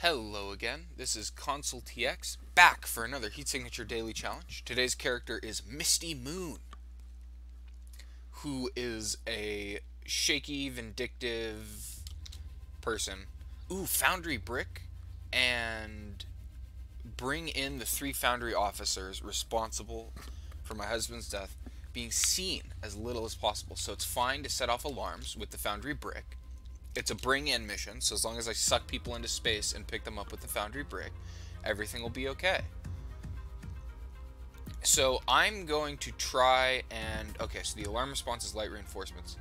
Hello again, this is Console TX, back for another Heat Signature Daily Challenge. Today's character is Misty Moon, who is a shaky, vindictive person. Ooh, foundry brick, and bring in the 3 foundry officers responsible for my husband's death being seen as little as possible. So it's fine to set off alarms with the foundry brick. It's a bring-in mission, so as long as I suck people into space and pick them up with the foundry brick, everything will be okay. So I'm going to try and... Okay, so the alarm response is light reinforcements.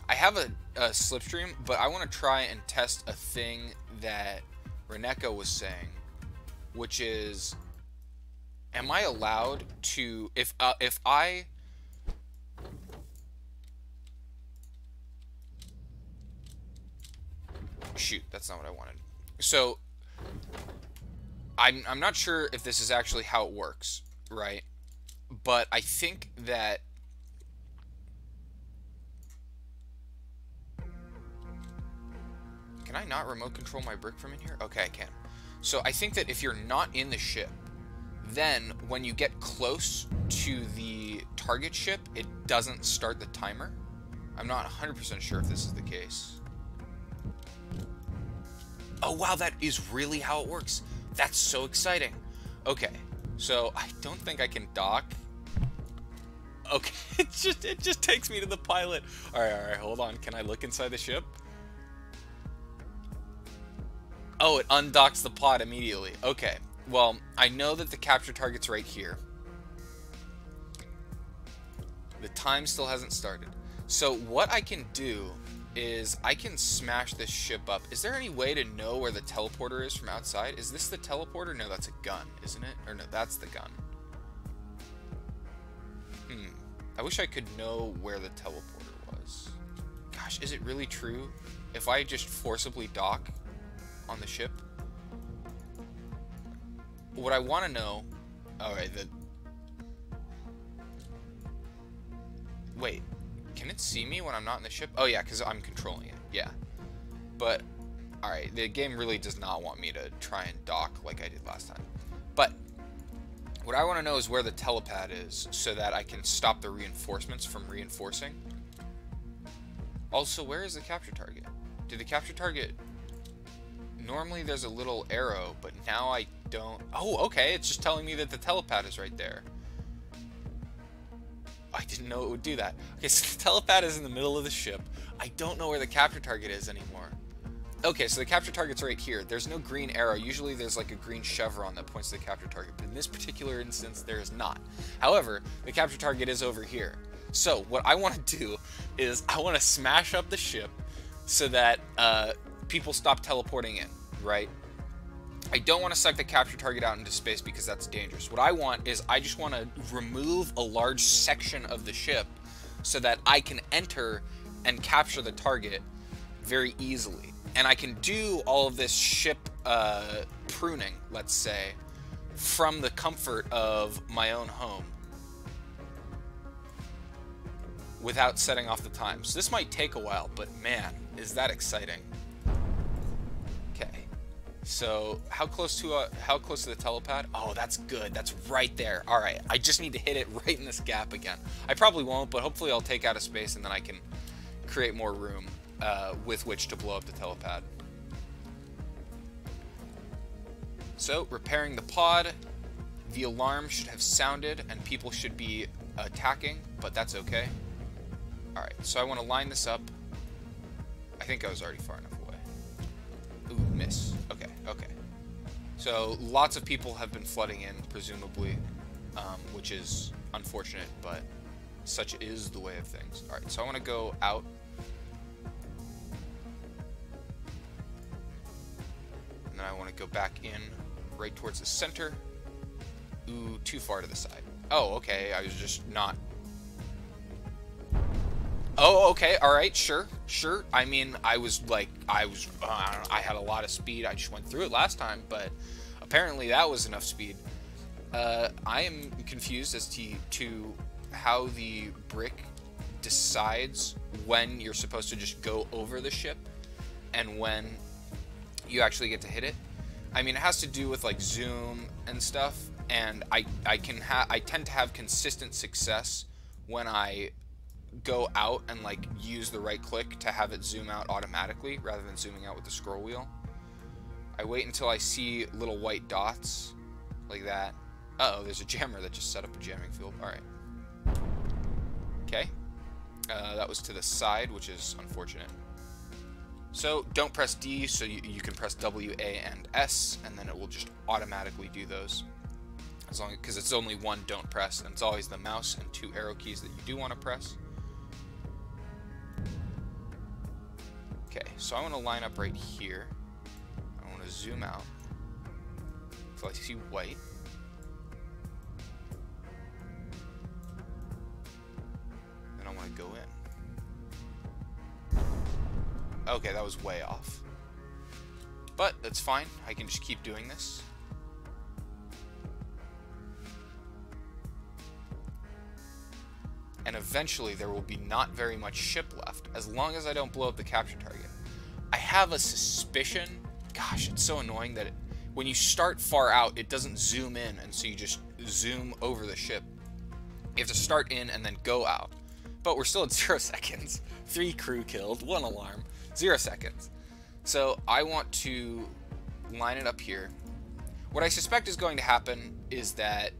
I have a slipstream, but I want to try and test a thing that Reneka was saying, which is, am I allowed to... If I... Shoot, that's not what I wanted. So, I'm not sure if this is actually how it works, right? But I think that... Can I not remote control my brick from in here? Okay, I can. So I think that if you're not in the ship, then when you get close to the target ship, it doesn't start the timer. I'm not 100% sure if this is the case. Oh wow, that is really how it works. That's so exciting. Okay, so I don't think I can dock. Okay, it just takes me to the pilot. All right, hold on. Can I look inside the ship? Oh, it undocks the pod immediately. Okay, well, I know that the capture target's right here. The time still hasn't started. So what I can do is I can smash this ship up. Is there any way to know where the teleporter is from outside? Is this the teleporter? No, that's a gun, isn't it? Or no, that's the gun. I wish I could know where the teleporter was. Gosh, is it really true? If I just forcibly dock on the ship? What I want to know... Alright, Wait. Can it see me when I'm not in the ship? Oh yeah, because I'm controlling it. Yeah. But, alright, the game really does not want me to try and dock like I did last time. But, what I want to know is where the telepad is, so that I can stop the reinforcements from reinforcing. Also, where is the capture target? Did the capture target... Normally there's a little arrow, but now I don't... Oh, okay, it's just telling me that the telepad is right there. I didn't know it would do that. Okay, so the telepad is in the middle of the ship. I don't know where the capture target is anymore. Okay, so the capture target's right here. There's no green arrow. Usually there's like a green chevron that points to the capture target, but in this particular instance, there is not. However, the capture target is over here. So what I want to do is I want to smash up the ship so that people stop teleporting in, right? I don't want to suck the capture target out into space because that's dangerous. What I want is I just want to remove a large section of the ship so that I can enter and capture the target very easily. And I can do all of this ship pruning, let's say, from the comfort of my own home without setting off the time. So this might take a while, but man, is that exciting. So, how close to the telepad? Oh, that's good. That's right there. All right, I just need to hit it right in this gap again. I probably won't, but hopefully I'll take out a space and then I can create more room with which to blow up the telepad. So, repairing the pod. The alarm should have sounded and people should be attacking, but that's okay. All right, so I want to line this up. I think I was already far enough away. Ooh, miss. Okay. So lots of people have been flooding in, presumably, which is unfortunate, but such is the way of things. Alright, so I want to go out. And then I want to go back in, right towards the center. Ooh, too far to the side. Oh, okay, I was just not... Oh, okay, alright, sure. I mean, I had a lot of speed. I just went through it last time, but apparently that was enough speed. I am confused as to how the brick decides when you're supposed to just go over the ship and when you actually get to hit it. I mean, it has to do with like zoom and stuff, and I tend to have consistent success when I go out and like use the right click to have it zoom out automatically rather than zooming out with the scroll wheel. I wait until I see little white dots like that. Uh-oh, there's a jammer that just set up a jamming field. Alright. Okay. That was to the side, which is unfortunate. So don't press D, so you can press W, A, and S, and then it will just automatically do those. As long, because it's only one don't press, and it's always the mouse and 2 arrow keys that you do want to press. Okay, so I want to line up right here. I want to zoom out until I see white. Then I want to go in. Okay, that was way off. But that's fine. I can just keep doing this. And eventually there will be not very much ship left, as long as I don't blow up the capture target. I have a suspicion, gosh, it's so annoying that when you start far out, it doesn't zoom in, and so you just zoom over the ship. You have to start in and then go out. But we're still at 0 seconds. 3 crew killed, 1 alarm, 0 seconds. So I want to line it up here. What I suspect is going to happen is that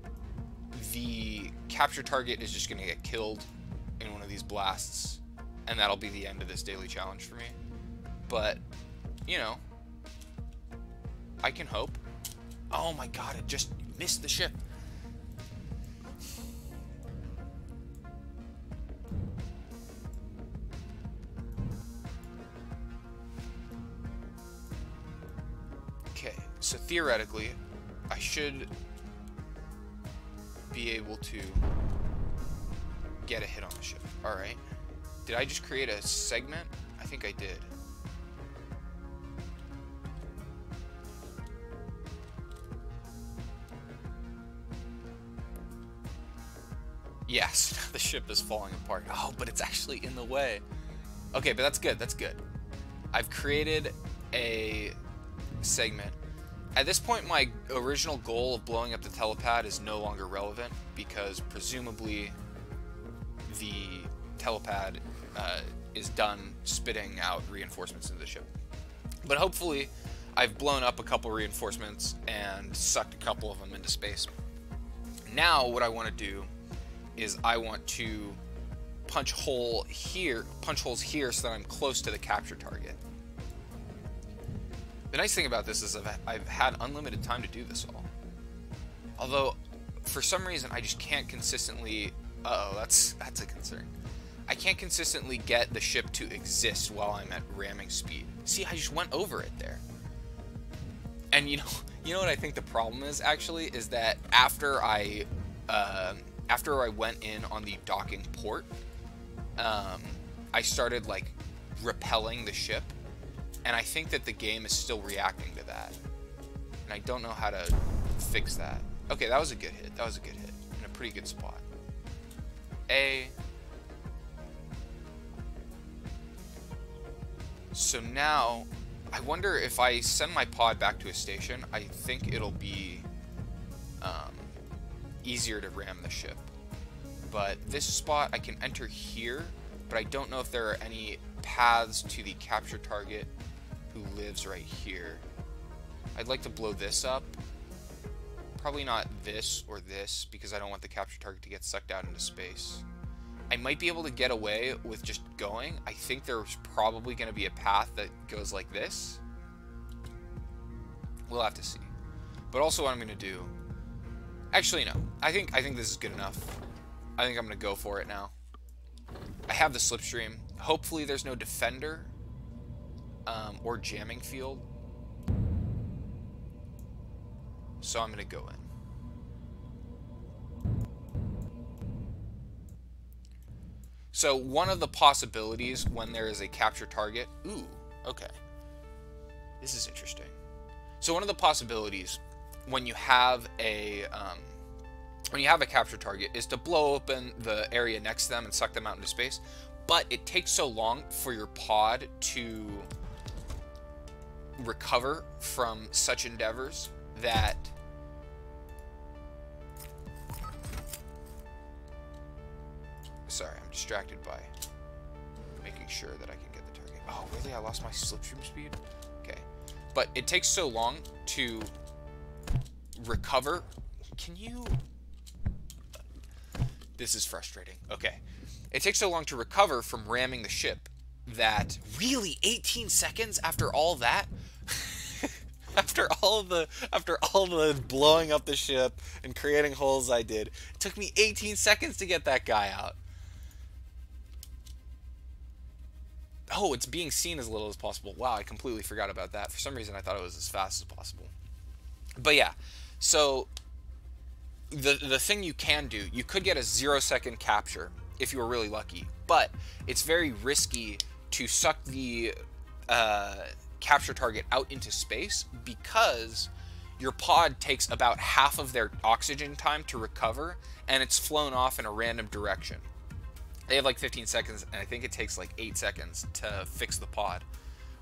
the capture target is just going to get killed in one of these blasts, and that'll be the end of this daily challenge for me. But, you know, I can hope. Oh my god, it just missed the ship. Okay, so theoretically, I should be able to get a hit on the ship. Alright. Did I just create a segment? I think I did. Yes, the ship is falling apart. Oh, but it's actually in the way. Okay, but that's good, that's good. I've created a segment. At this point, my original goal of blowing up the telepad is no longer relevant, because presumably the telepad is done spitting out reinforcements into the ship. But hopefully, I've blown up a couple reinforcements and sucked a couple of them into space. Now, what I want to do is I want to punch holes here so that I'm close to the capture target. The nice thing about this is I've had unlimited time to do this all. Although, for some reason, I just can't consistently... Uh-oh, that's a concern. I can't consistently get the ship to exist while I'm at ramming speed. See, I just went over it there. And you know what I think the problem is, actually, is that after I went in on the docking port, I started, like, repelling the ship. And I think that the game is still reacting to that. And I don't know how to fix that. Okay, that was a good hit. That was a good hit. In a pretty good spot. A. So now, I wonder if I send my pod back to a station, I think it'll be easier to ram the ship. But this spot, I can enter here, but I don't know if there are any paths to the capture target who lives right here. I'd like to blow this up. Probably not this or this, because I don't want the capture target to get sucked out into space. I might be able to get away with just going. I think there's probably going to be a path that goes like this. We'll have to see. But also what I'm going to do... Actually, no. I think this is good enough. I think I'm going to go for it now. I have the slipstream. Hopefully there's no defender or jamming field. So I'm going to go in. So one of the possibilities when there is a capture target... Ooh, okay. This is interesting. So one of the possibilities when you have a capture target is to blow open the area next to them and suck them out into space. But it takes so long for your pod to recover from such endeavors that sorry, I'm distracted by making sure that I can get the target. Oh, really? I lost my slipstream speed? Okay. But it takes so long to recover. Can you... This is frustrating. Okay. It takes so long to recover from ramming the ship that... Really? 18 seconds after all that? After all the blowing up the ship and creating holes I did, it took me 18 seconds to get that guy out. Oh, it's being seen as little as possible. Wow, I completely forgot about that. For some reason, I thought it was as fast as possible. But yeah, so the thing you can do, you could get a 0-second capture if you were really lucky, but it's very risky to suck the capture target out into space because your pod takes about half of their oxygen time to recover, and it's flown off in a random direction. They have like 15 seconds, and I think it takes like 8 seconds to fix the pod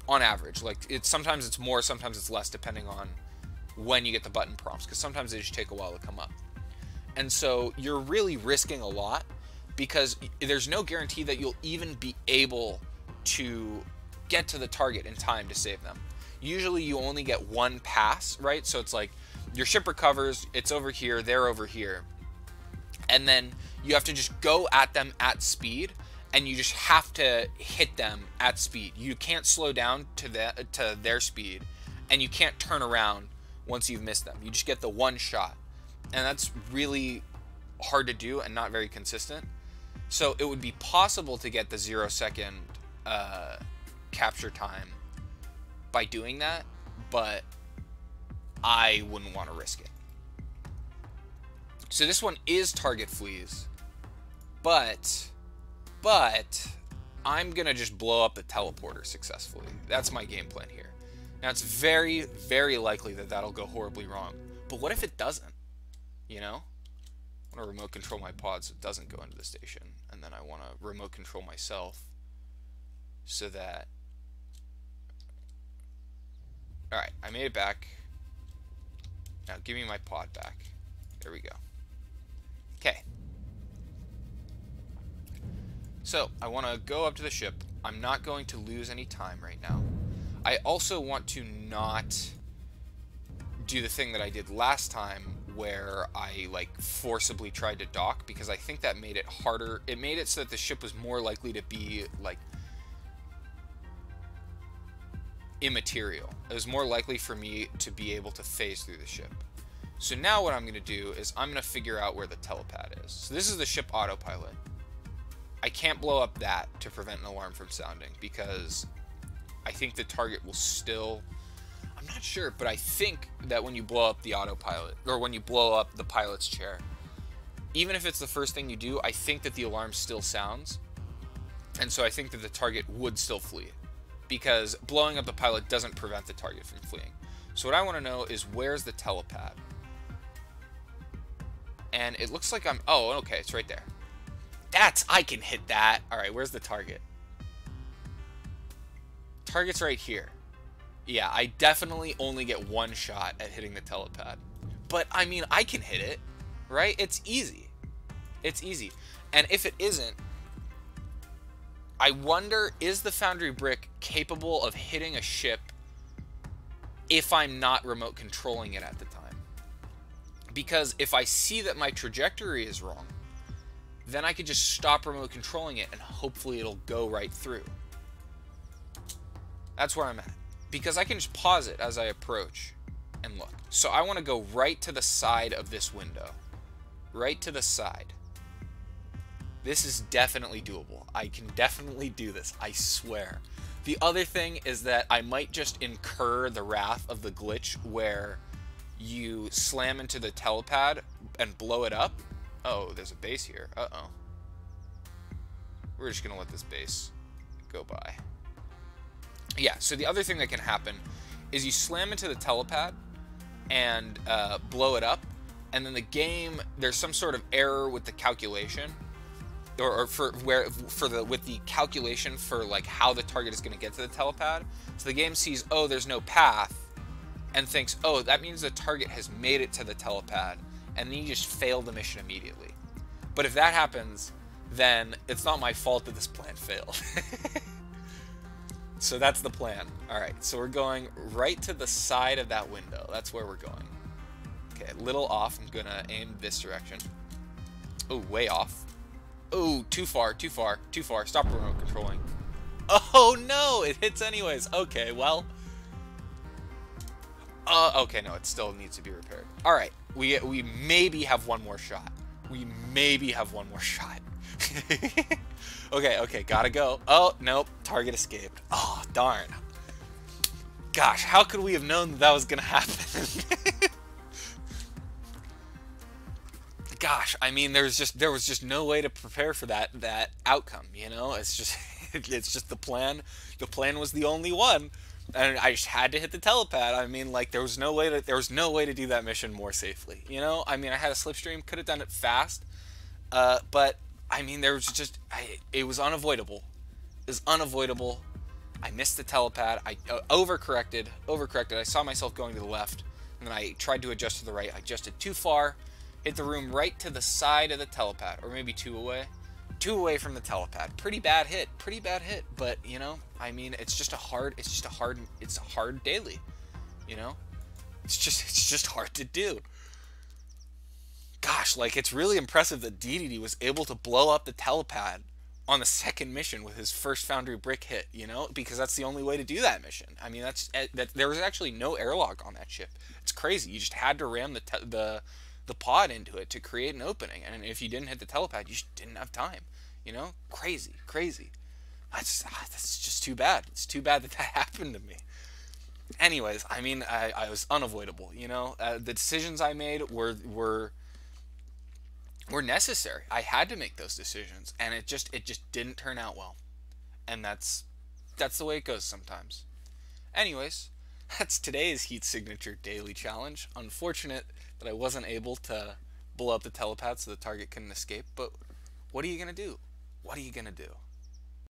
on average. Like, sometimes it's more, sometimes it's less, depending on when you get the button prompts, because sometimes they just take a while to come up. And so you're really risking a lot because there's no guarantee that you'll even be able to get to the target in time to save them. Usually you only get one pass, right? So it's like your ship recovers, it's over here, they're over here. And then you have to just go at them at speed, and you just have to hit them at speed. You can't slow down to their speed, and you can't turn around once you've missed them. You just get the one shot. And that's really hard to do and not very consistent. So it would be possible to get the 0-second capture time by doing that, but I wouldn't want to risk it. So this one is target fleas, but I'm gonna just blow up the teleporter successfully. That's my game plan here. Now it's very, very likely that that'll go horribly wrong, but what if it doesn't? You know? I want to remote control my pod so it doesn't go into the station, and then I want to remote control myself so that... Alright, I made it back. Now give me my pod back. There we go. Okay. So, I want to go up to the ship. I'm not going to lose any time right now. I also want to not do the thing that I did last time where I like forcibly tried to dock, because I think that made it harder. It made it so that the ship was more likely to be like immaterial. It was more likely for me to be able to phase through the ship. So now what I'm going to do is I'm going to figure out where the telepad is. So this is the ship autopilot. I can't blow up that to prevent an alarm from sounding because I think the target will still... I'm not sure, but I think that when you blow up the autopilot, or when you blow up the pilot's chair, even if it's the first thing you do, I think that the alarm still sounds. And so I think that the target would still flee, because blowing up the pilot doesn't prevent the target from fleeing. So what I want to know is, where's the telepad? And it looks like I'm... Oh, okay, it's right there. I can hit that. All right, where's the target? Target's right here. Yeah, I definitely only get one shot at hitting the telepad. But, I mean, I can hit it, right? It's easy. It's easy. And if it isn't, I wonder, is the foundry brick capable of hitting a ship if I'm not remote controlling it at the time? Because if I see that my trajectory is wrong, then I could just stop remote controlling it and hopefully it'll go right through. That's where I'm at. Because I can just pause it as I approach and look. So I want to go right to the side of this window. Right to the side. This is definitely doable. I can definitely do this, I swear. The other thing is that I might just incur the wrath of the glitch where you slam into the telepad and blow it up. Oh, there's a base here. Uh-oh. We're just going to let this base go by. Yeah, so the other thing that can happen is you slam into the telepad and blow it up, and then the game, there's some sort of error with the calculation, or for where for the with the calculation for like how the target is going to get to the telepad. So the game sees, oh, there's no path, and thinks, oh, that means the target has made it to the telepad, and then you just fail the mission immediately. But if that happens, then it's not my fault that this plan failed. So that's the plan. All right, so we're going right to the side of that window. That's where we're going. Okay, a little off. I'm gonna aim this direction. Oh, way off. Oh, too far, too far, too far. Stop remote controlling. Oh no, it hits anyways. Okay, well. Okay, no, it still needs to be repaired. All right, we maybe have one more shot. We maybe have one more shot. Okay, gotta go. Oh, nope, target escaped. Oh, darn. Gosh, how could we have known that was gonna happen? Gosh, I mean, there was just no way to prepare for that outcome, you know? It's just the plan. The plan was the only one, and I just had to hit the telepad. I mean, like there was no way to do that mission more safely, you know? I mean, I had a slipstream, could have done it fast, but I mean, there was just it was unavoidable. It was unavoidable. I missed the telepad. I overcorrected. I saw myself going to the left, and then I tried to adjust to the right. I adjusted too far. Hit the room right to the side of the telepad, or maybe two away from the telepad. Pretty bad hit, but you know, I mean, it's a hard daily, you know? It's just hard to do. Gosh, like, it's really impressive that DDD was able to blow up the telepad on the second mission with his first foundry brick hit, you know? Because that's the only way to do that mission. I mean, there was actually no airlock on that ship. It's crazy. You just had to ram the pod into it to create an opening, and if you didn't hit the telepad, you just didn't have time, you know? Crazy. That's just too bad. It's too bad that happened to me. Anyways, I mean, I was unavoidable, you know? The decisions I made were necessary. I had to make those decisions, and it just didn't turn out well. And that's the way it goes sometimes. Anyways, that's today's Heat Signature Daily Challenge. Unfortunate that I wasn't able to blow up the telepad so the target couldn't escape, but what are you gonna do? What are you gonna do?